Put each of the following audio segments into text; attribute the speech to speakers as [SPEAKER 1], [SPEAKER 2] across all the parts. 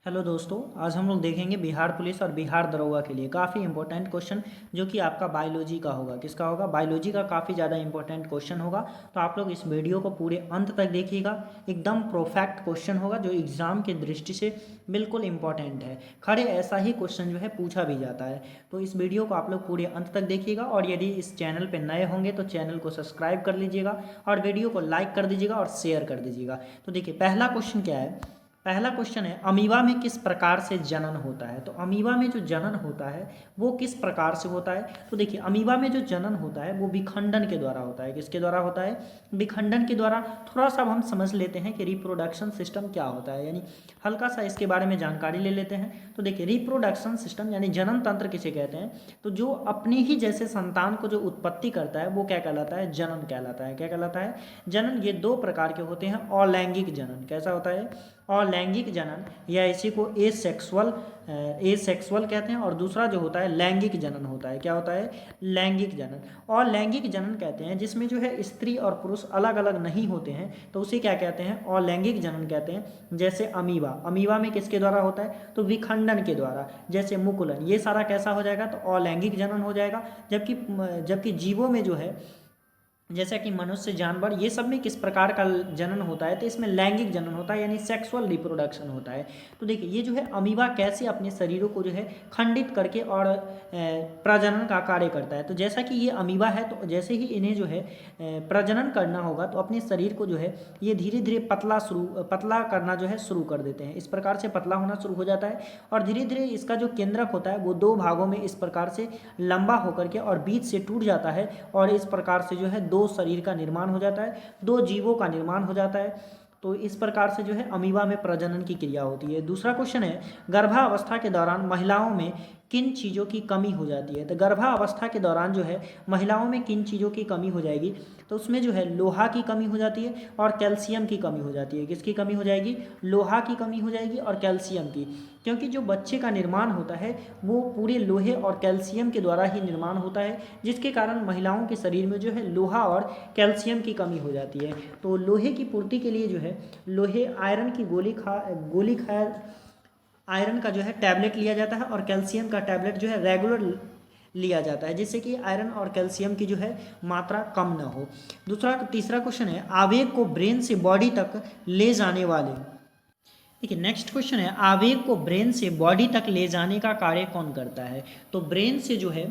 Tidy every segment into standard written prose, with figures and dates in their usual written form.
[SPEAKER 1] Hello दोस्तों, आज हम लोग देखेंगे बिहार पुलिस और बिहार दरोगा के लिए काफ़ी इंपॉर्टेंट क्वेश्चन जो कि आपका बायोलॉजी का होगा। किसका होगा? बायोलॉजी का काफ़ी ज़्यादा इंपॉर्टेंट क्वेश्चन होगा। तो आप लोग इस वीडियो को पूरे अंत तक देखिएगा। एकदम परफेक्ट क्वेश्चन होगा जो एग्ज़ाम की दृष्टि से बिल्कुल इंपॉर्टेंट है। खड़े ऐसा ही क्वेश्चन जो है पूछा भी जाता है। तो इस वीडियो को आप लोग पूरे अंत तक देखिएगा और यदि इस चैनल पर नए होंगे तो चैनल को सब्सक्राइब कर लीजिएगा और वीडियो को लाइक कर दीजिएगा और शेयर कर दीजिएगा। तो देखिए, पहला क्वेश्चन क्या है? पहला क्वेश्चन है, अमीबा में किस प्रकार से जनन होता है? तो अमीबा में जो जनन होता है वो किस प्रकार से होता है? तो देखिए, अमीबा में जो जनन होता है वो विखंडन के द्वारा होता है। किसके द्वारा होता है? विखंडन के द्वारा। थोड़ा सा हम समझ लेते हैं कि रिप्रोडक्शन सिस्टम क्या होता है, यानी हल्का सा इसके बारे में जानकारी ले लेते हैं। तो देखिए, रिप्रोडक्शन सिस्टम यानी जनन तंत्र किसे कहते हैं? तो जो अपने ही जैसे संतान को जो उत्पत्ति करता है वो क्या कहलाता है? जनन कहलाता है। क्या कहलाता है? जनन। ये दो प्रकार के होते हैं। अलैंगिक जनन कैसा होता है? अलैंगिक जनन, या इसी को एसेक्सुअल कहते हैं, और दूसरा जो होता है लैंगिक जनन होता है। क्या होता है? लैंगिक जनन। और लैंगिक जनन कहते हैं जिसमें जो है स्त्री और पुरुष अलग अलग नहीं होते हैं, तो उसे क्या कहते हैं? अलैंगिक जनन कहते हैं। जैसे अमीबा में किसके द्वारा होता है? तो विखंडन के द्वारा। जैसे मुकुलन, ये सारा कैसा हो जाएगा? तो अलैंगिक जनन हो जाएगा। जबकि जीवों में जो है, जैसा कि मनुष्य, जानवर, ये सब में किस प्रकार का जनन होता है? तो इसमें लैंगिक जनन होता है, यानी सेक्सुअल रिप्रोडक्शन होता है। तो देखिए, ये जो है अमीबा कैसे अपने शरीरों को जो है खंडित करके और प्रजनन का कार्य करता है। तो जैसा कि ये अमीबा है, तो जैसे ही इन्हें जो है प्रजनन करना होगा तो अपने शरीर को जो है ये धीरे धीरे पतला करना जो है शुरू कर देते हैं। इस प्रकार से पतला होना शुरू हो जाता है और धीरे धीरे इसका जो केंद्रक होता है वो दो भागों में इस प्रकार से लंबा होकर के और बीच से टूट जाता है, और इस प्रकार से जो है दो शरीर का निर्माण हो जाता है, दो जीवों का निर्माण हो जाता है। तो इस प्रकार से जो है अमीबा में प्रजनन की क्रिया होती है। दूसरा क्वेश्चन है, गर्भावस्था के दौरान महिलाओं में किन चीज़ों की कमी हो जाती है? तो गर्भावस्था के दौरान जो है महिलाओं में किन चीज़ों की कमी हो जाएगी? तो उसमें जो है लोहा की कमी हो जाती है और कैल्शियम की कमी हो जाती है। किसकी कमी हो जाएगी? लोहा की कमी हो जाएगी और कैल्शियम की। क्योंकि जो बच्चे का निर्माण होता है वो पूरे लोहे और कैल्शियम के द्वारा ही निर्माण होता है, जिसके कारण महिलाओं के शरीर में जो है लोहा और कैल्शियम की कमी हो जाती है। तो लोहे की पूर्ति के लिए जो है लोहे आयरन की गोली खाया, आयरन का जो है टैबलेट लिया जाता है और कैल्शियम का टैबलेट जो है रेगुलर लिया जाता है, जिससे कि आयरन और कैल्शियम की जो है मात्रा कम ना हो। तीसरा क्वेश्चन है, आवेग को ब्रेन से बॉडी तक ले जाने वाले, देखिए नेक्स्ट क्वेश्चन है, आवेग को ब्रेन से बॉडी तक ले जाने का कार्य कौन करता है? तो ब्रेन से जो है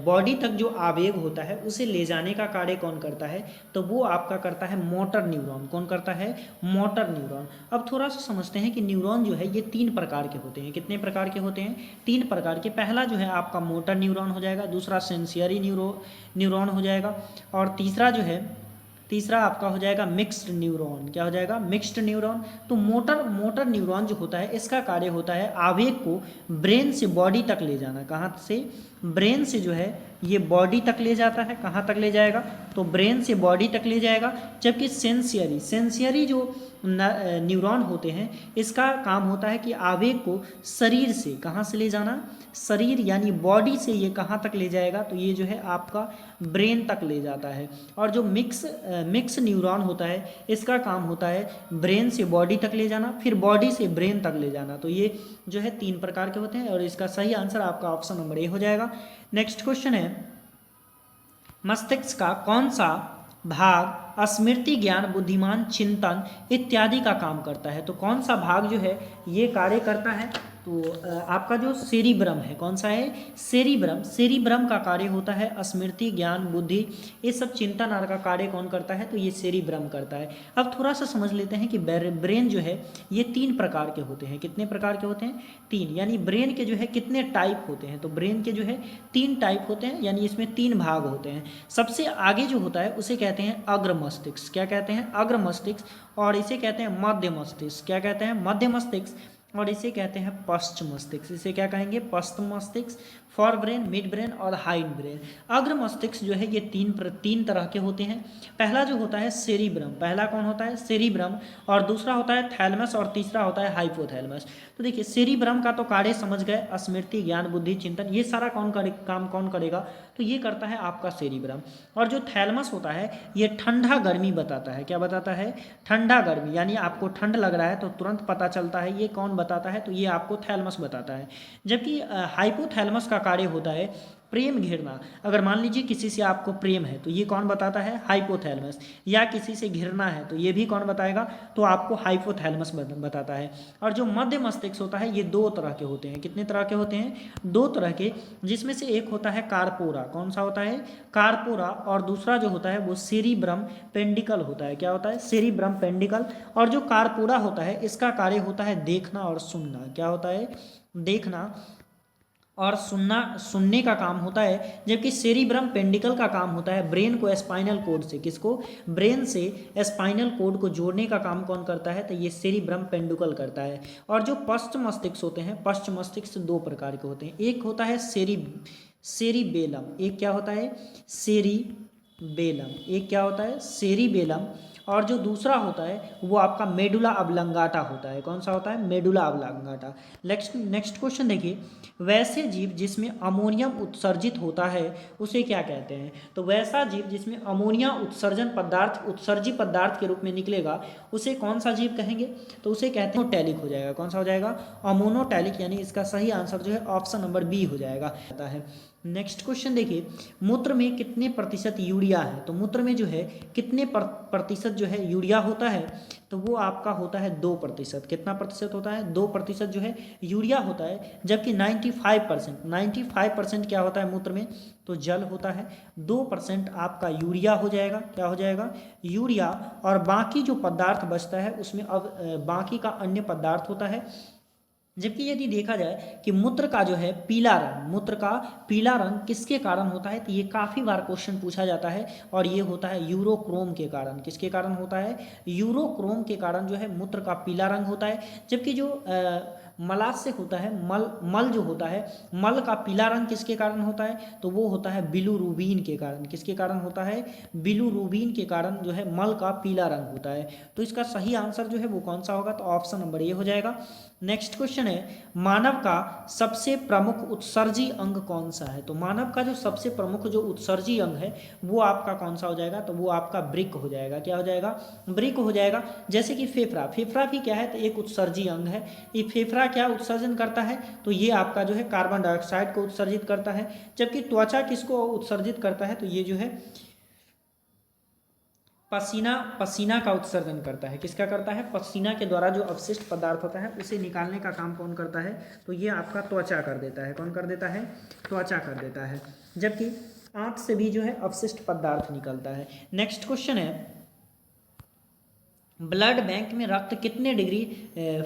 [SPEAKER 1] बॉडी तक जो आवेग होता है उसे ले जाने का कार्य कौन करता है? तो वो आपका करता है मोटर न्यूरॉन। कौन करता है? Motor neuron. अब थोड़ा सा समझते हैं कि न्यूरॉन जो है ये तीन प्रकार के होते हैं। कितने प्रकार के होते हैं? तीन प्रकार के। पहला जो है आपका मोटर न्यूरॉन हो जाएगा, दूसरा सेंसियरी न्यूरॉन हो जाएगा, और तीसरा आपका हो जाएगा मिक्स्ड न्यूरॉन। क्या हो जाएगा? Mixed neuron. तो मोटर न्यूरॉन जो होता है इसका कार्य होता है आवेग को ब्रेन से बॉडी तक ले जाना। कहाँ से? ब्रेन से जो है ये बॉडी तक ले जाता है। कहाँ तक ले जाएगा? तो ब्रेन से बॉडी तक ले जाएगा। जबकि सेंसियरी जो न्यूरॉन होते हैं इसका काम होता है कि आवेग को शरीर से, कहाँ से ले जाना? शरीर यानी बॉडी से ये कहाँ तक ले जाएगा? तो ये जो है आपका ब्रेन तक ले जाता है। और जो मिक्स न्यूरॉन होता है इसका काम होता है ब्रेन से बॉडी तक ले जाना, फिर बॉडी से ब्रेन तक ले जाना। तो ये जो है तीन प्रकार के होते हैं और इसका सही आंसर आपका ऑप्शन नंबर ए हो जाएगा। नेक्स्ट क्वेश्चन है, मस्तिष्क का कौन सा भाग स्मृति, ज्ञान, बुद्धिमान, चिंतन इत्यादि का काम करता है? तो कौन सा भाग जो है ये कार्य करता है? तो आपका जो सेरिब्रम है, कौन सा है? सेरिब्रम का कार्य होता है स्मृति, ज्ञान, बुद्धि, ये सब चिंतन आदि का कार्य कौन करता है? तो ये सेरिब्रम करता है। अब थोड़ा सा समझ लेते हैं कि ब्रेन जो है ये तीन प्रकार के होते हैं। कितने प्रकार के होते हैं? तीन। यानी ब्रेन के जो है कितने टाइप होते हैं? तो ब्रेन के जो है तीन टाइप होते हैं, यानी इसमें तीन भाग होते हैं। सबसे आगे जो होता है उसे कहते हैं अग्र मस्तिष्क। क्या कहते हैं? अग्र मस्तिष्क। और इसे कहते हैं मध्य मस्तिष्क। क्या कहते हैं? मध्य मस्तिष्क। और इसे कहते हैं पश्च मस्तिष्क। इसे क्या कहेंगे? पश्च मस्तिष्क। फॉर ब्रेन, मिड ब्रेन और हाइंड ब्रेन। अग्र मस्तिष्क जो है ये तीन तरह के होते हैं। पहला जो होता है सेरिब्रम, पहला कौन होता है सेरिब्रम, और दूसरा होता है थैलमस, और तीसरा होता है हाइपोथैलमस। तो देखिए सेरिब्रम का तो कार्य समझ गए, स्मृति, ज्ञान, बुद्धि, चिंतन, ये सारा काम कौन करेगा, तो ये करता है आपका सेरिब्रम। और जो थैलमस होता है ये ठंडा गर्मी बताता है, क्या बताता है, ठंडा गर्मी, यानी आपको ठंड लग रहा है तो तुरंत पता चलता है, ये कौन बताता है, तो ये आपको थैलमस बताता है। जबकि हाइपोथैलमस का कार्य होता है प्रेम घिरना। अगर मान लीजिए किसी से आपको प्रेम है तो ये कौन बताता है, हाइपोथैलमस, या किसी से घिरना है तो ये भी कौन बताएगा, तो आपको हाइपोथैलमस बताता है। और जो मध्य मस्तिष्क होता है ये दो तरह के होते हैं, कितने तरह के होते हैं, दो तरह के, जिसमें से एक होता है कार्पोरा, कौन सा होता है, कार्पोरा, और दूसरा जो होता है वो सेरिब्रम पेंडिकल होता है, क्या होता है, सेरिब्रम पेंडिकल। और जो कार्पोरा होता है इसका कार्य होता है देखना और सुनना, क्या होता है, देखना और सुनने का काम होता है। जबकि सेरिब्रम पेंडिकल का काम होता है ब्रेन को स्पाइनल कोड से, किसको, ब्रेन से स्पाइनल कोड को जोड़ने का काम कौन करता है, तो ये सेरिब्रम पेंडिकल करता है। और जो पश्च मस्तिष्क होते हैं, पश्च मस्तिष्क दो प्रकार के होते हैं, एक होता है सेरिबेलम, एक क्या होता है, सेरिबेलम, एक क्या होता है, सेरिबेलम, और जो दूसरा होता है वो आपका मेडुला अब्लंगाटा होता है, कौन सा होता है, मेडुला अब्लंगाटा। नेक्स्ट क्वेश्चन देखिए, वैसे जीव जिसमें अमोनियम उत्सर्जित होता है उसे क्या कहते हैं, तो वैसा जीव जिसमें अमोनिया उत्सर्जी पदार्थ के रूप में निकलेगा उसे कौन सा जीव कहेंगे, तो उसे कहते हैं अमोनोटैलिक हो जाएगा, कौन सा हो जाएगा, अमोनोटैलिक, यानी इसका सही आंसर जो है ऑप्शन नंबर बी हो जाएगा। नेक्स्ट क्वेश्चन देखिए, मूत्र में कितने प्रतिशत यूरिया है, तो मूत्र में जो है कितने प्रतिशत जो है यूरिया होता है, तो वो आपका होता है 2%, कितना प्रतिशत होता है, 2% जो है यूरिया होता है। जबकि 95% क्या होता है मूत्र में, तो जल होता है। 2% आपका यूरिया हो जाएगा, क्या हो जाएगा, यूरिया, और बाकी जो पदार्थ बचता है उसमें अब बाकी का अन्य पदार्थ होता है। जबकि यदि देखा जाए कि मूत्र का जो है पीला रंग, मूत्र का पीला रंग किसके कारण होता है, तो ये काफ़ी बार क्वेश्चन पूछा जाता है, और ये होता है यूरोक्रोम के कारण, किसके कारण होता है, यूरोक्रोम के कारण जो है मूत्र का पीला रंग होता है। जबकि जो मलाशय होता है, मल जो होता है, मल का पीला रंग किसके कारण होता है, तो वो होता है बिलुरुबिन के कारण, किसके कारण होता है, बिलुरुबिन के कारण जो है मल का पीला रंग होता है। तो इसका सही आंसर जो है वो कौन सा होगा, तो ऑप्शन नंबर ए हो जाएगा। नेक्स्ट क्वेश्चन है, मानव का सबसे प्रमुख उत्सर्जी अंग कौन सा है, तो मानव का जो सबसे प्रमुख जो उत्सर्जी अंग है वो आपका कौन सा हो जाएगा, तो वो आपका वृक्क हो जाएगा, क्या हो जाएगा, वृक्क हो जाएगा। जैसे कि फेफड़ा भी क्या है, तो एक उत्सर्जी अंग है। ये फेफड़ा क्या उत्सर्जन करता है, तो ये आपका जो है कार्बन डाइऑक्साइड को उत्सर्जित करता है। जबकि त्वचा किसको उत्सर्जित करता है, तो ये जो है पसीना का उत्सर्जन करता है, किसका करता है, पसीना के द्वारा जो अवशिष्ट पदार्थ होता है उसे निकालने का काम कौन करता है, तो ये आपका त्वचा कर देता है, कौन कर देता है, त्वचा कर देता है। जबकि आंत से भी जो है अवशिष्ट पदार्थ निकलता है। नेक्स्ट क्वेश्चन है, ब्लड बैंक में रक्त कितने डिग्री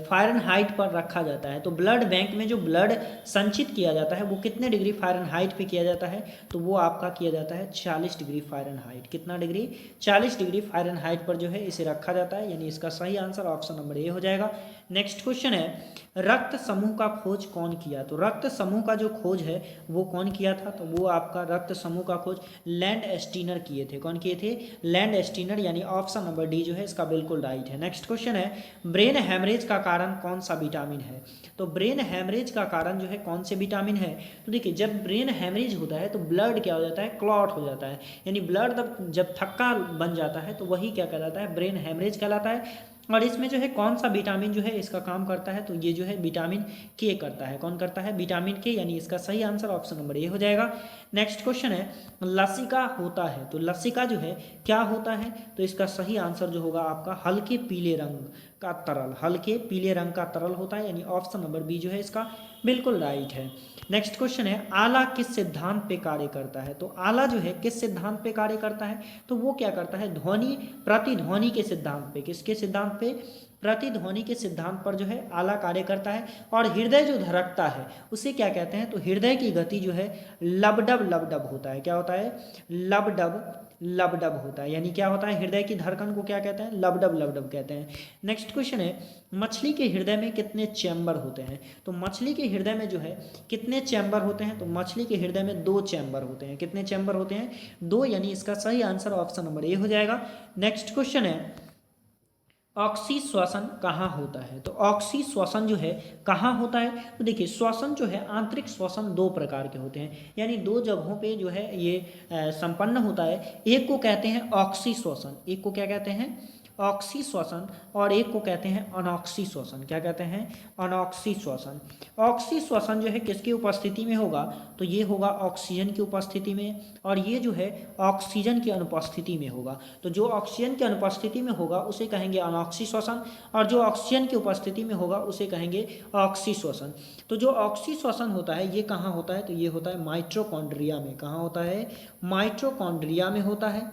[SPEAKER 1] फ़ारेनहाइट पर रखा जाता है, तो ब्लड बैंक में जो ब्लड संचित किया जाता है वो कितने डिग्री फ़ारेनहाइट पे किया जाता है, तो वो आपका किया जाता है 40 डिग्री फ़ारेनहाइट, कितना डिग्री, 40 डिग्री फ़ारेनहाइट पर जो है इसे रखा जाता है, यानी इसका सही आंसर ऑप्शन नंबर ए हो जाएगा। नेक्स्ट क्वेश्चन है, रक्त समूह का खोज कौन किया, तो रक्त समूह का जो खोज है वो कौन किया था, तो वो आपका रक्त समूह का खोज लैंड एस्टीनर किए थे, कौन किए थे, लैंड एस्टीनर, यानी ऑप्शन नंबर डी जो है इसका बिल्कुल राइट है। नेक्स्ट क्वेश्चन है, ब्रेन हैमरेज का कारण कौन सा विटामिन है, तो ब्रेन हैमरेज का कारण जो है कौन से विटामिन है, तो देखिए जब ब्रेन हैमरेज होता है तो ब्लड क्या हो जाता है, क्लॉट हो जाता है, यानी ब्लड जब थक्का बन जाता है तो वही क्या कहलाता है, ब्रेन हैमरेज कहलाता है। और इसमें जो है कौन सा विटामिन जो है इसका काम करता है, तो ये जो है विटामिन के करता है, कौन करता है, विटामिन के, यानी इसका सही आंसर ऑप्शन नंबर ए हो जाएगा। नेक्स्ट क्वेश्चन है, लसिका होता है, तो लसिका जो है क्या होता है, तो इसका सही आंसर जो होगा आपका हल्के पीले रंग का तरल, हल्के पीले रंग का तरल होता है, यानी ऑप्शन नंबर बी जो है इसका बिल्कुल राइट है। नेक्स्ट क्वेश्चन है, आला किस सिद्धांत पे कार्य करता है, तो आला जो है किस सिद्धांत पे कार्य करता है, तो वो क्या करता है, ध्वनि प्रतिध्वनि के सिद्धांत पे, किसके सिद्धांत पे, प्रतिध्वनि के सिद्धांत पर जो है आला कार्य करता है। और हृदय जो धड़कता है उसे क्या कहते हैं, तो हृदय की गति जो है लबडब होता है, क्या होता है, लबडब लबडब होता है। यानी क्या होता है, हृदय की धड़कन को क्या कहते हैं, लबडब लबडब कहते हैं। नेक्स्ट क्वेश्चन है, मछली के हृदय में कितने चैम्बर होते हैं? तो मछली के हृदय में जो है कितने चैम्बर होते हैं? तो मछली के हृदय में 2 चैम्बर होते हैं। कितने चैम्बर होते हैं? 2, यानी इसका सही आंसर ऑप्शन नंबर ए हो जाएगा। नेक्स्ट क्वेश्चन है, ऑक्सी श्वसन कहाँ होता है? तो ऑक्सी श्वसन जो है कहाँ होता है? तो देखिए, श्वसन जो है, आंतरिक श्वसन 2 प्रकार के होते हैं, यानी 2 जगहों पे जो है ये संपन्न होता है। एक को कहते हैं ऑक्सी श्वसन, एक को क्या कहते हैं, ऑक्सी श्वसन, और एक को कहते हैं अनॉक्सी श्वसन। क्या कहते हैं? अनॉक्सी श्वसन। ऑक्सी श्वसन जो है किसकी उपस्थिति में होगा? तो ये होगा ऑक्सीजन की उपस्थिति में, और ये जो है ऑक्सीजन की अनुपस्थिति में होगा। तो जो ऑक्सीजन की अनुपस्थिति में होगा उसे कहेंगे अनॉक्सी श्वसन, और जो ऑक्सीजन की उपस्थिति में होगा उसे कहेंगे ऑक्सी श्वसन। तो जो ऑक्सी श्वसन होता है ये कहाँ होता है? तो ये होता है माइटोकॉन्ड्रिया में। कहाँ होता है? माइटोकॉन्ड्रिया में होता है।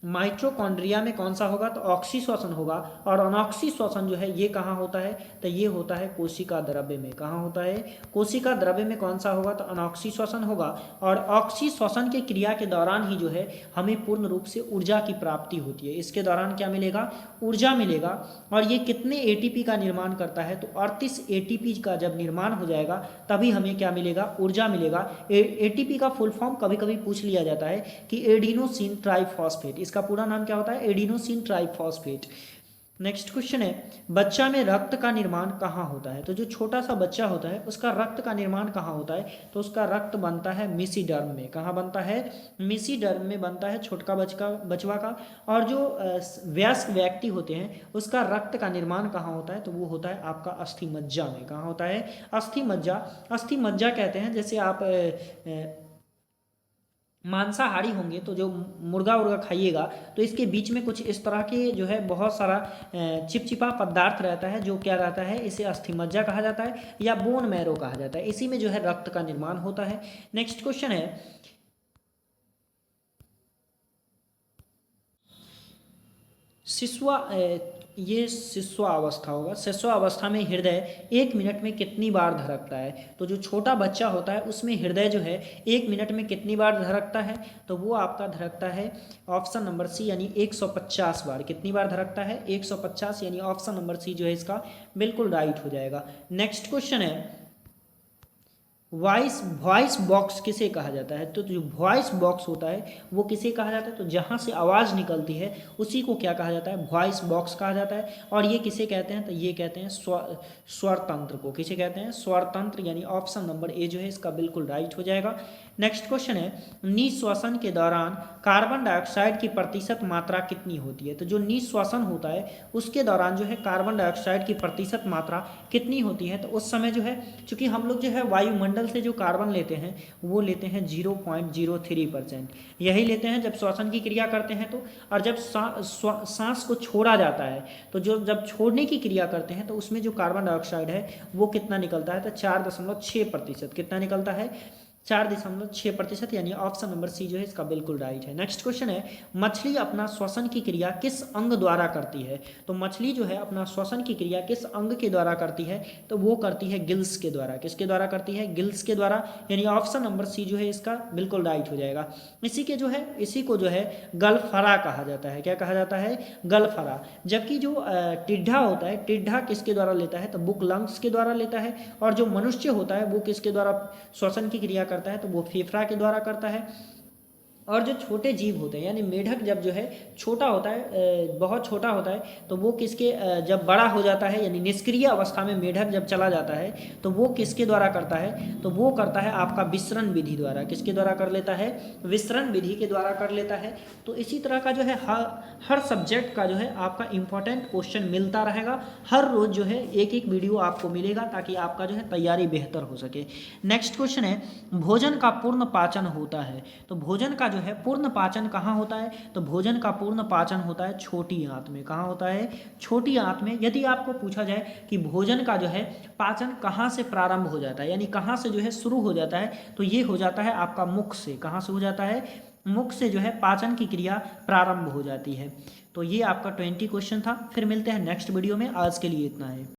[SPEAKER 1] माइटोकॉन्ड्रिया में कौन सा होगा? तो ऑक्सी श्वसन होगा। और अनॉक्सी श्वसन जो है ये कहाँ होता है? तो ये होता है कोशिका द्रव्य में। कहाँ होता है? कोशिका द्रव्य में कौन सा होगा? तो अनॉक्सी श्वसन होगा। और ऑक्सी श्वसन की क्रिया के दौरान ही जो है हमें पूर्ण रूप से ऊर्जा की प्राप्ति होती है। इसके दौरान क्या मिलेगा? ऊर्जा मिलेगा। और ये कितने एटीपी का निर्माण करता है? तो 38 एटीपी का जब निर्माण हो जाएगा तभी हमें क्या मिलेगा? ऊर्जा मिलेगा। एटीपी का फुल फॉर्म कभी कभी पूछ लिया जाता है कि एडिनोसिन ट्राइफॉस्फेट, इसका पूरा नाम क्या होता है? Adenosine triphosphate. नेक्स्ट क्वेश्चन है, बच्चा में रक्त का निर्माण कहाँ होता है? तो जो छोटा सा बच्चा होता है उसका रक्त का निर्माण कहाँ होता है? तो उसका रक्त बनता है मेसिडर्म में। कहाँ बनता है? मेसिडर्म में बनता है छोटका बचवा का। और जो वयस्क व्यक्ति होते हैं उसका रक्त का निर्माण कहाँ होता है? तो वो होता है आपका अस्थि मज्जा में। कहाँ होता है? अस्थि मज्जा। अस्थि मज्जा कहते हैं, जैसे आप मांसाहारी होंगे तो जो मुर्गा उर्गा खाइएगा तो इसके बीच में कुछ इस तरह के जो है बहुत सारा चिपचिपा पदार्थ रहता है, जो क्या रहता है, इसे अस्थिमज्जा कहा जाता है या बोन मैरो कहा जाता है। इसी में जो है रक्त का निर्माण होता है। नेक्स्ट क्वेश्चन है, शिशुआ ये शिशुआवस्था होगा। शिशुआवस्था में हृदय 1 मिनट में कितनी बार धड़कता है? तो जो छोटा बच्चा होता है उसमें हृदय जो है 1 मिनट में कितनी बार धड़कता है? तो वो आपका धड़कता है ऑप्शन नंबर सी, यानी 150 बार। कितनी बार धड़कता है? 150, यानी ऑप्शन नंबर सी जो है इसका बिल्कुल राइट हो जाएगा। नेक्स्ट क्वेश्चन है, वॉइस बॉक्स किसे कहा जाता है? तो जो वॉइस बॉक्स होता है वो किसे कहा जाता है? तो जहाँ से आवाज़ निकलती है उसी को क्या कहा जाता है? वॉइस बॉक्स कहा जाता है। और ये किसे कहते हैं? तो ये कहते हैं स्वर तंत्र को। किसे कहते हैं? स्वर तंत्र, यानी ऑप्शन नंबर ए जो है इसका बिल्कुल राइट हो जाएगा। नेक्स्ट क्वेश्चन है, निःश्वसन के दौरान कार्बन डाइऑक्साइड की प्रतिशत मात्रा कितनी होती है? तो जो निःश्वसन होता है उसके दौरान जो है कार्बन डाइऑक्साइड की प्रतिशत मात्रा कितनी होती है? तो उस समय जो है, चूंकि हम लोग जो है वायुमंडल से जो कार्बन लेते हैं वो लेते हैं 0.03%। यही लेते हैं जब श्वसन की क्रिया करते हैं तो। और जब सांस को छोड़ा जाता है तो जब छोड़ने की क्रिया करते हैं तो उसमें जो कार्बन डाइऑक्साइड है वो कितना निकलता है? तो 4.6%। कितना निकलता है? 4.6%, यानी ऑप्शन नंबर सी जो है इसका बिल्कुल राइट है। नेक्स्ट क्वेश्चन है, मछली अपना श्वसन की क्रिया किस अंग द्वारा करती है? तो मछली जो है अपना श्वसन की क्रिया किस अंग के द्वारा करती है? तो वो करती है गिल्स के द्वारा। किसके द्वारा करती है? गिल्स के द्वारा, यानी ऑप्शन नंबर सी जो है इसका बिल्कुल राइट हो जाएगा। इसी को जो है गलफरा कहा जाता है। क्या कहा जाता है? गलफरा। जबकि जो टिड्ढा होता है, टिड्ढा किसके द्वारा लेता है? तो बुक लंग्स के द्वारा लेता है। और जो मनुष्य होता है वो किसके द्वारा श्वसन की क्रिया करता है? तो वो फेफड़ा के द्वारा करता है। और जो छोटे जीव होते हैं, यानी मेढक जब जो है छोटा होता है, बहुत छोटा होता है, तो वो किसके जब बड़ा हो जाता है, यानी निष्क्रिय अवस्था में मेढक जब चला जाता है तो वो किसके द्वारा करता है? तो वो करता है आपका विसरण विधि द्वारा। किसके द्वारा कर लेता है? विसरण विधि के द्वारा कर लेता है। तो इसी तरह का जो है हर सब्जेक्ट का जो है आपका इंपॉर्टेंट क्वेश्चन मिलता रहेगा। हर रोज जो है एक एक वीडियो आपको मिलेगा ताकि आपका जो है तैयारी बेहतर हो सके। नेक्स्ट क्वेश्चन है, भोजन का पूर्ण पाचन होता है। तो भोजन का है पूर्ण पाचन कहाँ होता है? तो भोजन का पूर्ण पाचन होता है छोटी आंत में। कहाँ होता है? छोटी आंत में। यदि आपको पूछा जाए कि भोजन का जो है पाचन कहाँ से प्रारंभ हो जाता है, यानी कहाँ से जो है शुरू हो जाता है, तो ये हो जाता है आपका मुख से। कहाँ से हो जाता है? मुख से जो है पाचन की क्रिया प्रारंभ हो जाती है। तो ये आपका 20 क्वेश्चन था। फिर मिलते हैं नेक्स्ट वीडियो में। आज के लिए इतना है।